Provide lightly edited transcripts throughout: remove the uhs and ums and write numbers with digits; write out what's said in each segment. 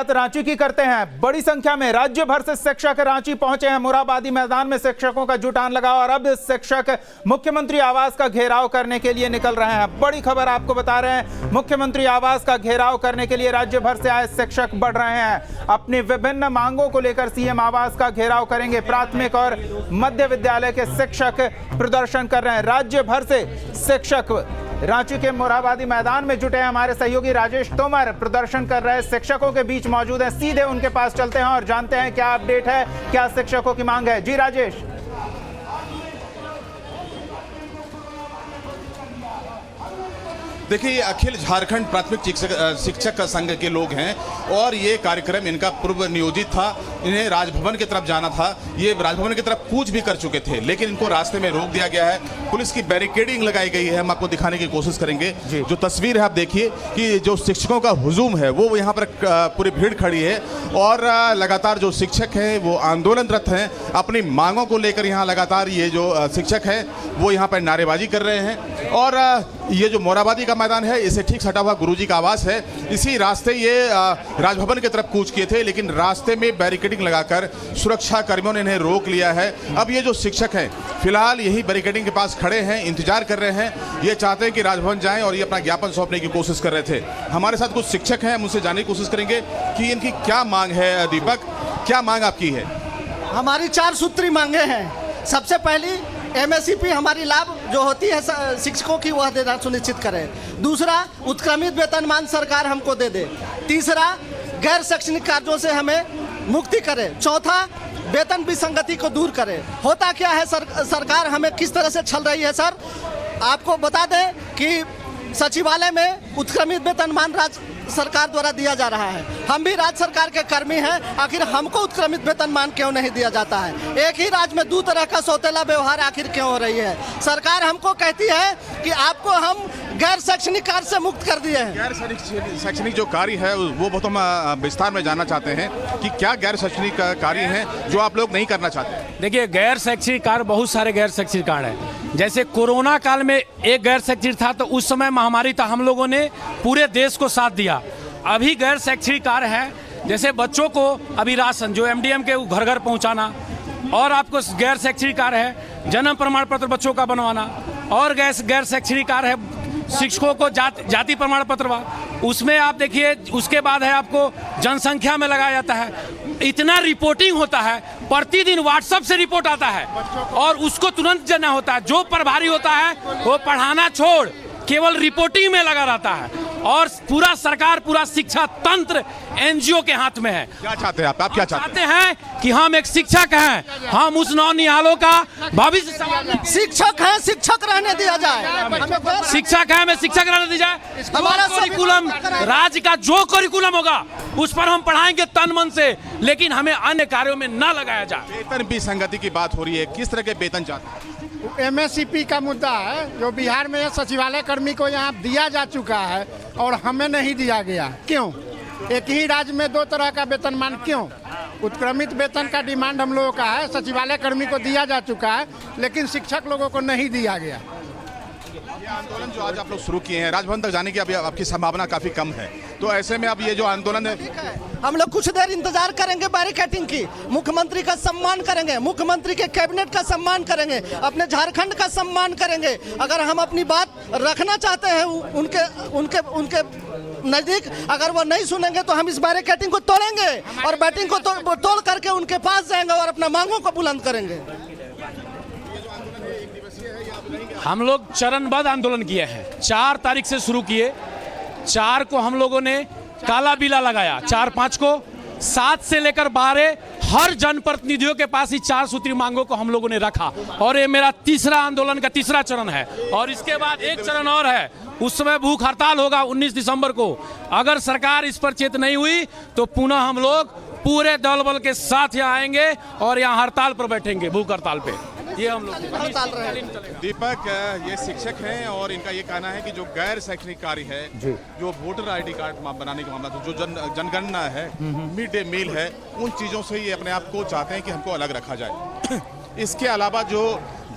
बात रांची की करते हैं। बड़ी संख्या में राज्य भर से शिक्षक रांची पहुंचे हैं। मोरहाबादी मैदान में शिक्षकों का जुटान लगा और अब शिक्षक मुख्यमंत्री आवास का घेराव करने के लिए निकल रहे हैं। बड़ी खबर आपको बता रहे हैं, मुख्यमंत्री आवास का घेराव करने के लिए राज्य भर से आए शिक्षक बढ़ रहे हैं। अपनी विभिन्न मांगों को लेकर सीएम आवास का घेराव करेंगे। प्राथमिक और मध्य विद्यालय के शिक्षक प्रदर्शन कर रहे हैं। राज्य भर से शिक्षक रांची के मोरहाबादी मैदान में जुटे हैं। हमारे सहयोगी राजेश तोमर प्रदर्शन कर रहे शिक्षकों के बीच मौजूद हैं। सीधे उनके पास चलते हैं और जानते हैं क्या अपडेट है, क्या शिक्षकों की मांग है। जी राजेश। देखिए, ये अखिल झारखंड प्राथमिक शिक्षक संघ के लोग हैं और ये कार्यक्रम इनका पूर्व नियोजित था। इन्हें राजभवन की तरफ जाना था। ये राजभवन की तरफ कूच भी कर चुके थे, लेकिन इनको रास्ते में रोक दिया गया है। पुलिस की बैरिकेडिंग लगाई गई है। हम आपको दिखाने की कोशिश करेंगे। जो तस्वीर है आप देखिए कि जो शिक्षकों का हुजूम है वो यहाँ पर पूरी भीड़ खड़ी है और लगातार जो शिक्षक हैं वो आंदोलनरत हैं। अपनी मांगों को लेकर यहाँ लगातार ये जो शिक्षक हैं वो यहाँ पर नारेबाजी कर रहे हैं। और ये जो मोरहाबादी का मैदान है, इसे ठीक सटा हुआ गुरुजी का आवास है। इसी रास्ते ये राजभवन की तरफ कूच किए थे, लेकिन रास्ते में बैरिकेडिंग लगाकर सुरक्षा कर्मियों ने इन्हें रोक लिया है। अब ये जो शिक्षक हैं फिलहाल यही बैरिकेडिंग के पास खड़े हैं, इंतजार कर रहे हैं। ये चाहते हैं कि राजभवन जाएं और ये अपना ज्ञापन सौंपने की कोशिश कर रहे थे। हमारे साथ कुछ शिक्षक हैं, हम उनसे जानने की कोशिश करेंगे कि इनकी क्या मांग है। दीपक, क्या मांग आपकी है? हमारी 4 सूत्री मांगे हैं। सबसे पहली MSCP हमारी लाभ जो होती है शिक्षकों की वह देना सुनिश्चित करें। दूसरा, उत्क्रमित वेतनमान सरकार हमको दे दे। तीसरा, गैर शैक्षणिक कार्यों से हमें मुक्ति करे। चौथा, वेतन विसंगति को दूर करे। होता क्या है सरकार हमें किस तरह से छल रही है सर। आपको बता दें कि सचिवालय में उत्क्रमित वेतनमान राज्य सरकार द्वारा दिया जा रहा है। हम भी राज्य सरकार के कर्मी हैं, आखिर हमको उत्क्रमित वेतनमान क्यों नहीं दिया जाता है? एक ही राज्य में 2 तरह का सौतेला व्यवहार आखिर क्यों हो रही है? सरकार हमको कहती है कि आपको हम गैर शैक्षणिक कार्य से मुक्त कर दिए हैं। गैर शैक्षणिक जो कार्य है वो बहुत हम विस्तार में जानना चाहते हैं कि क्या गैर शैक्षणिक कार्य हैं जो आप लोग नहीं करना चाहते? देखिए, गैर शैक्षणिक कार्य बहुत सारे गैर शैक्षणिक कार्य हैं। जैसे कोरोना काल में एक गैर शैक्षणिक था, तो उस समय महामारी था, हम लोगों ने पूरे देश को साथ दिया। अभी गैर शैक्षणिक कार्य है, जैसे बच्चों को अभी राशन जो MDM के घर घर पहुंचाना, और आपको गैर शैक्षणिक कार्य है जन्म प्रमाण पत्र बच्चों का बनवाना, और गैर शैक्षणिक कार्य है शिक्षकों को जाति प्रमाण पत्र, उसमें आप देखिए। उसके बाद है आपको जनसंख्या में लगाया जाता है। इतना रिपोर्टिंग होता है, प्रतिदिन व्हाट्सएप से रिपोर्ट आता है और उसको तुरंत देना होता है। जो प्रभारी होता है वो पढ़ाना छोड़ केवल रिपोर्टिंग में लगा रहता है और पूरा सरकार, पूरा शिक्षा तंत्र NGO के हाथ में है। क्या चाहते हैं आप क्या चाहते हैं कि हम एक शिक्षक हैं, हम उस नौनिहालों का भविष्य शिक्षक हैं, शिक्षक रहने दिया जाए। शिक्षक है, हमें शिक्षक रहने दी जाए। हमारा करिकुलम, राज्य का जो करिकुलम होगा उस पर हम पढ़ाएंगे तन मन से, लेकिन हमें अन्य कार्यों में न लगाया जाए। वेतन विसंगति की बात हो रही है, किस तरह के वेतन चाहते हैं? MSCP का मुद्दा है जो बिहार में सचिवालय कर्मी को यहाँ दिया जा चुका है और हमें नहीं दिया गया। क्यों? एक ही राज्य में 2 तरह का वेतनमान क्यों? उत्क्रमित वेतन का डिमांड हम लोगों का है, सचिवालय कर्मी को दिया जा चुका है, लेकिन शिक्षक लोगों को नहीं दिया गया। ये आंदोलन जो आज आप लोग शुरू किए हैं, राजभवन तक जाने की अभी आपकी संभावना काफी कम है, तो ऐसे में अब ये जो आंदोलन है, हम लोग कुछ देर इंतजार करेंगे बैरिकेडिंग की। मुख्यमंत्री का सम्मान करेंगे, मुख्यमंत्री के कैबिनेट का सम्मान करेंगे, अपने झारखंड का सम्मान करेंगे। अगर हम अपनी बात रखना चाहते हैं उनके नजदीक, अगर वो नहीं सुनेंगे तो हम इस बैरिकेडिंग को तोड़ेंगे और बैटिंग को तोड़ करके उनके पास जाएंगे और अपना मांगों को बुलंद करेंगे। हम लोग चरणबद्ध आंदोलन किए हैं। 4 तारीख से शुरू किए। 4 को हम लोगों ने काला बिला लगाया, 4-5 को, 7 से लेकर 12 हर जनप्रतिनिधियों के पास ही 4 सूत्री मांगों को हम लोगों ने रखा। और ये मेरा तीसरा आंदोलन का तीसरा चरण है और इसके बाद एक चरण और है। उस समय भूख हड़ताल होगा 19 दिसंबर को। अगर सरकार इस पर चेत नहीं हुई तो पुनः हम लोग पूरे दल बल के साथ यहाँ आएंगे और यहाँ हड़ताल पर बैठेंगे, भूख हड़ताल पे। ये हम लोग दीपक, ये शिक्षक हैं और इनका ये कहना है कि जो गैर शैक्षणिक कार्य है, जो वोटर ID कार्ड बनाने का मामला, जो जनगणना है, मिड डे मील है, उन चीज़ों से ये अपने आप को चाहते हैं कि हमको अलग रखा जाए। इसके अलावा जो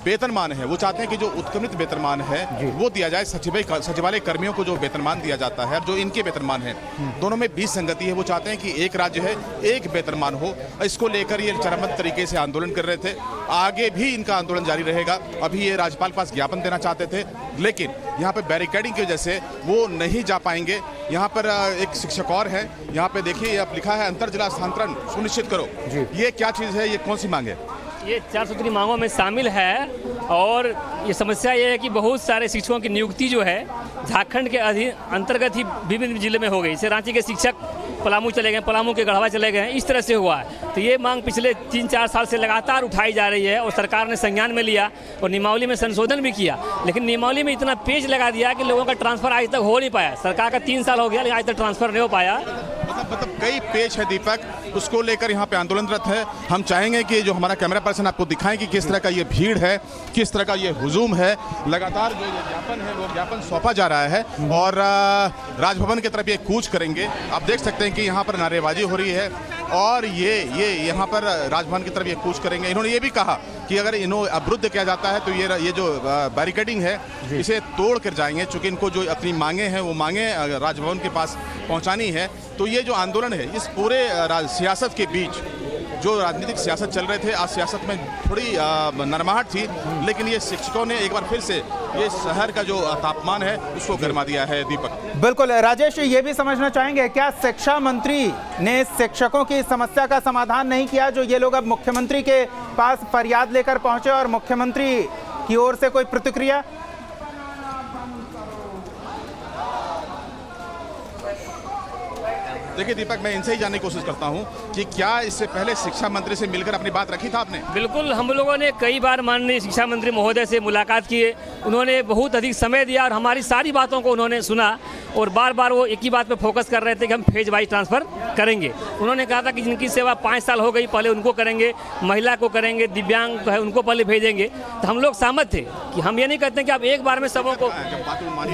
वेतनमान है वो चाहते हैं कि जो उत्क्रमित वेतनमान है वो दिया जाए, सचिवालय कर्मियों को जो वेतनमान दिया जाता है, जो इनके वेतनमान है, दोनों में विसंगति है। वो चाहते हैं कि एक राज्य है एक वेतनमान हो। इसको लेकर ये चरमबद्ध तरीके से आंदोलन कर रहे थे। आगे भी इनका आंदोलन जारी रहेगा। अभी ये राज्यपाल के पास ज्ञापन देना चाहते थे, लेकिन यहाँ पे बैरिकेडिंग की वजह से वो नहीं जा पाएंगे। यहाँ पर एक शिक्षक और है, यहाँ पे देखिए अब लिखा है अंतर जिला स्थानांतरण सुनिश्चित करो। ये क्या चीज़ है, ये कौन सी मांग है? ये 4 सूत्री मांगों में शामिल है और ये समस्या ये है कि बहुत सारे शिक्षकों की नियुक्ति जो है झारखंड के अंतर्गत ही विभिन्न जिले में हो गई। जैसे रांची के शिक्षक पलामू चले गए, पलामू के गढ़वा चले गए, इस तरह से हुआ है। तो ये मांग पिछले 3-4 साल से लगातार उठाई जा रही है और सरकार ने संज्ञान में लिया और नियमावली में संशोधन भी किया, लेकिन नियमावली में इतना पेच लगा दिया कि लोगों का ट्रांसफर आज तक हो नहीं पाया। सरकार का 3 साल हो गया लेकिन आज तक ट्रांसफर नहीं हो पाया। मतलब कई पेच है दीपक, उसको लेकर यहाँ पे आंदोलनरत है। हम चाहेंगे कि जो हमारा कैमरा पर्सन आपको दिखाएं कि किस तरह का ये भीड़ है, किस तरह का ये हुजूम है। लगातार जो ये ज्ञापन है वो ज्ञापन सौंपा जा रहा है और राजभवन की तरफ ये कूच करेंगे। आप देख सकते हैं कि यहाँ पर नारेबाजी हो रही है और ये यहाँ पर राजभवन की तरफ ये कूच करेंगे। इन्होंने ये भी कहा कि अगर इन्हों अवरुद्ध किया जाता है तो ये जो बैरिकेडिंग है इसे तोड़ कर जाएंगे, चूँकि इनको जो अपनी मांगे हैं वो मांगे राजभवन के पास पहुँचानी है। तो ये जो आंदोलन है इस पूरे सियासत के बीच जो राजनीतिक सियासत चल रहे थे, आज सियासत में थोड़ी नरमाहट थी, लेकिन ये शिक्षकों ने एक बार फिर से ये शहर का जो तापमान है उसको गर्मा दिया है। दीपक बिल्कुल राजेश, ये भी समझना चाहेंगे क्या शिक्षा मंत्री ने शिक्षकों की समस्या का समाधान नहीं किया, जो ये लोग अब मुख्यमंत्री के पास फरियाद लेकर पहुंचे और मुख्यमंत्री की ओर से कोई प्रतिक्रिया? देखिए दीपक, मैं इनसे ही जानने की कोशिश करता हूं कि क्या इससे पहले शिक्षा मंत्री से मिलकर अपनी बात रखी था आपने? बिल्कुल, हम लोगों ने कई बार माननीय शिक्षा मंत्री महोदय से मुलाकात किए। उन्होंने बहुत अधिक समय दिया और हमारी सारी बातों को उन्होंने सुना और बार बार वो एक ही बात पे फोकस कर रहे थे कि हम फेज वाइज ट्रांसफ़र करेंगे। उन्होंने कहा था कि जिनकी सेवा 5 साल हो गई पहले उनको करेंगे, महिला को करेंगे, दिव्यांग है उनको पहले भेजेंगे। तो हम लोग सहमत थे कि हम ये नहीं कहते कि आप एक बार में सबों को।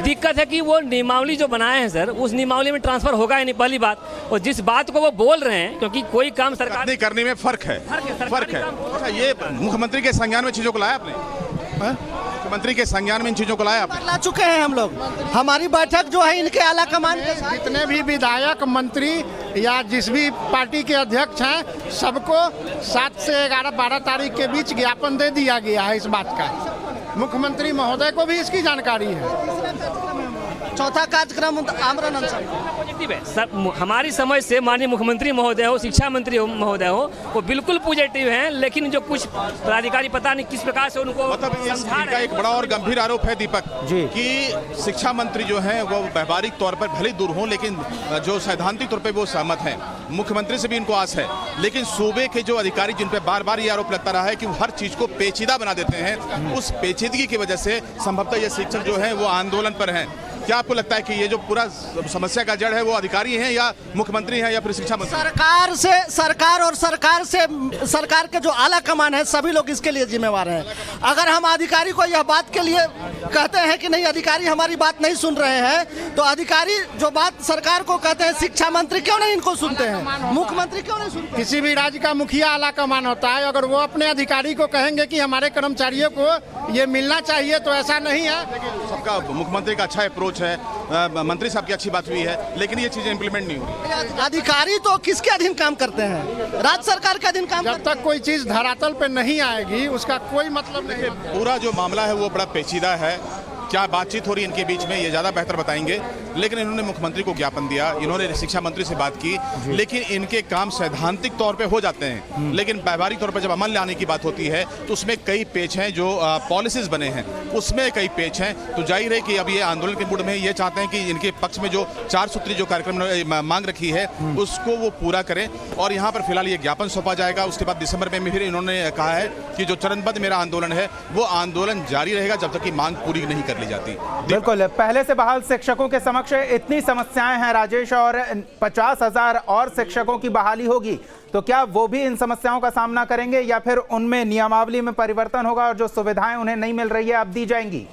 दिक्कत है कि वो नियमावली जो बनाए हैं सर, उस नियमावली में ट्रांसफ़र होगा ही नहीं, पहली बात। और जिस बात को वो बोल रहे हैं, क्योंकि कोई काम सरकार नहीं करने में फर्क है। अच्छा, ये मुख्यमंत्री के संज्ञान में चीजों को लाया आपने? मुख्यमंत्री के संज्ञान में इन चीजों को लाया आपने? ला चुके हैं हम लोग। हमारी बैठक जो है इनके आला कमान के साथ, जितने भी विधायक, मंत्री या जिस भी पार्टी के अध्यक्ष हैं, सबको 7 से 11-12 तारीख के बीच ज्ञापन दे दिया गया है इस बात का। मुख्यमंत्री महोदय को भी इसकी जानकारी है। चौथा कार्यक्रम आमरण अनशन पॉजिटिव है सर। हमारी समझ से माननीय मुख्यमंत्री महोदय हो, शिक्षा मंत्री महोदय हो, वो बिल्कुल पॉजिटिव हैं, लेकिन जो कुछ पदाधिकारी पता नहीं किस प्रकार से उनको मतलब इनका एक बड़ा और गंभीर आरोप है दीपक कि शिक्षा मंत्री जो हैं वो व्यवहारिक तौर पर भले दूर हों, लेकिन जो सैद्धांतिक तौर पर वो सहमत हैं। मुख्यमंत्री से भी इनको आस है, लेकिन सूबे के जो अधिकारी जिन पर बार बार ये आरोप लगता रहा है कि वो हर चीज को पेचीदा बना देते हैं, उस पेचीदगी की वजह से संभवतः ये शिक्षक जो है वो आंदोलन पर हैं। क्या आपको लगता है कि ये जो पूरा समस्या का जड़ है वो अधिकारी हैं या मुख्यमंत्री हैं या फिर शिक्षा मंत्री? सरकार के जो आला कमान है सभी लोग इसके लिए जिम्मेवार हैं। अगर हम अधिकारी को यह बात के लिए कहते हैं कि नहीं, अधिकारी हमारी बात नहीं सुन रहे हैं, तो अधिकारी जो बात सरकार को कहते हैं, शिक्षा मंत्री क्यों नहीं इनको सुनते हैं, मुख्यमंत्री क्यों नहीं सुनते? किसी भी राज्य का मुखिया आला कमान होता है, अगर वो अपने अधिकारी को कहेंगे कि हमारे कर्मचारियों को ये मिलना चाहिए, तो ऐसा नहीं है। सबका मुख्यमंत्री का अच्छा अप्रोच है, मंत्री साहब की अच्छी बात हुई है, लेकिन ये चीजें इंप्लीमेंट नहीं हो रही। अधिकारी तो किसके अधीन काम करते हैं? राज्य सरकार के अधीन काम। जब तक कोई चीज धरातल पे नहीं आएगी उसका कोई मतलब नहीं। पूरा जो मामला है वो बड़ा पेचीदा है। क्या बातचीत हो रही है इनके बीच में ये ज़्यादा बेहतर बताएंगे, लेकिन इन्होंने मुख्यमंत्री को ज्ञापन दिया, इन्होंने शिक्षा मंत्री से बात की, लेकिन इनके काम सैद्धांतिक तौर पे हो जाते हैं, लेकिन व्यवहारिक तौर पर जब अमल लाने की बात होती है तो उसमें कई पेच हैं, जो पॉलिसीज बने हैं उसमें कई पेच हैं। तो जाहिर है कि अब ये आंदोलन के मूड में ये चाहते हैं कि इनके पक्ष में जो 4 सूत्री जो कार्यक्रम मांग रखी है उसको वो पूरा करें और यहाँ पर फिलहाल ये ज्ञापन सौंपा जाएगा। उसके बाद दिसंबर में फिर इन्होंने कहा है कि जो चरणबद्ध मेरा आंदोलन है वो आंदोलन जारी रहेगा जब तक कि मांग पूरी नहीं ली जाती। बिल्कुल, पहले से बहाल शिक्षकों के समक्ष इतनी समस्याएं हैं राजेश, और 50,000 और शिक्षकों की बहाली होगी, तो क्या वो भी इन समस्याओं का सामना करेंगे या फिर उनमें नियमावली में परिवर्तन होगा और जो सुविधाएं उन्हें नहीं मिल रही है अब दी जाएंगी?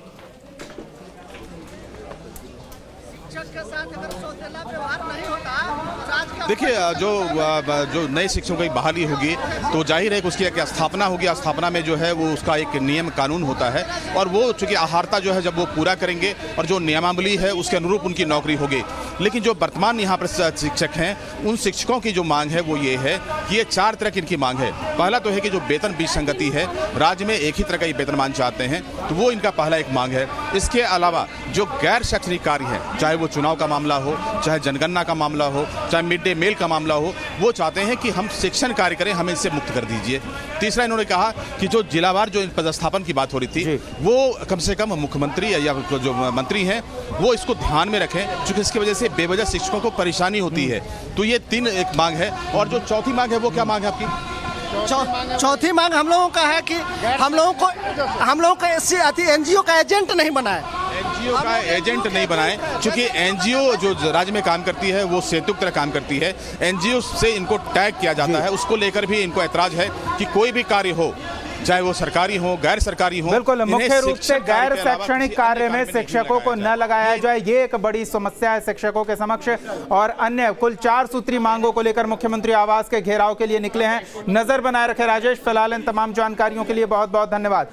शिक्षक के साथ अगर सौतेला व्यवहार नहीं होता तो आज देखिए जो नए शिक्षकों की बहाली होगी तो जाहिर है कि उसकी एक स्थापना होगी। स्थापना में जो है वो उसका एक नियम कानून होता है और वो चूंकि आहारता जो है जब वो पूरा करेंगे और जो नियमावली है उसके अनुरूप उनकी नौकरी होगी। लेकिन जो वर्तमान यहाँ पर शिक्षक हैं उन शिक्षकों की जो मांग है वो ये है कि ये 4 तरह की इनकी मांग है। पहला तो है कि जो वेतन विसंगति है, राज्य में एक ही तरह का ये वेतनमान चाहते हैं, तो वो इनका पहला एक मांग है। इसके अलावा जो गैर शैक्षणिक कार्य है, चाहे वो चुनाव का मामला हो, चाहे जनगणना का मामला हो, चाहे मिड डे मील का मामला हो, वो चाहते हैं कि हम शिक्षण कार्य करें, हमें इससे मुक्त कर दीजिए। तीसरा इन्होंने कहा कि जो जिलावार जो पदस्थापन की बात हो रही थी वो कम से कम मुख्यमंत्री या जो मंत्री हैं वो इसको ध्यान में रखें, क्योंकि इसकी वजह से बेवजह शिक्षकों को परेशानी होती है। तो ये 3 एक मांग है। और जो चौथी मांग है वो क्या मांग है आपकी? चौथी मांग हम लोगों का है कि हम लोगों को एनजीओ का एजेंट नहीं बनाए। एनजीओ का एजेंट नहीं बनाए, क्योंकि एनजीओ जो राज्य में काम करती है वो सेतु की तरह काम करती है। एनजीओ से इनको टैग किया जाता है, उसको लेकर भी इनको ऐतराज है कि कोई भी कार्य हो, चाहे वो सरकारी हो गैर सरकारी हो, बिल्कुल मुख्य रूप से गैर शैक्षणिक कार्य में शिक्षकों को न लगाया जाए, ये एक बड़ी समस्या है शिक्षकों के समक्ष। और अन्य कुल 4 सूत्री मांगों को लेकर मुख्यमंत्री आवास के घेराव के लिए निकले हैं। नजर बनाए रखे राजेश। फिलहाल इन तमाम जानकारियों के लिए बहुत बहुत धन्यवाद।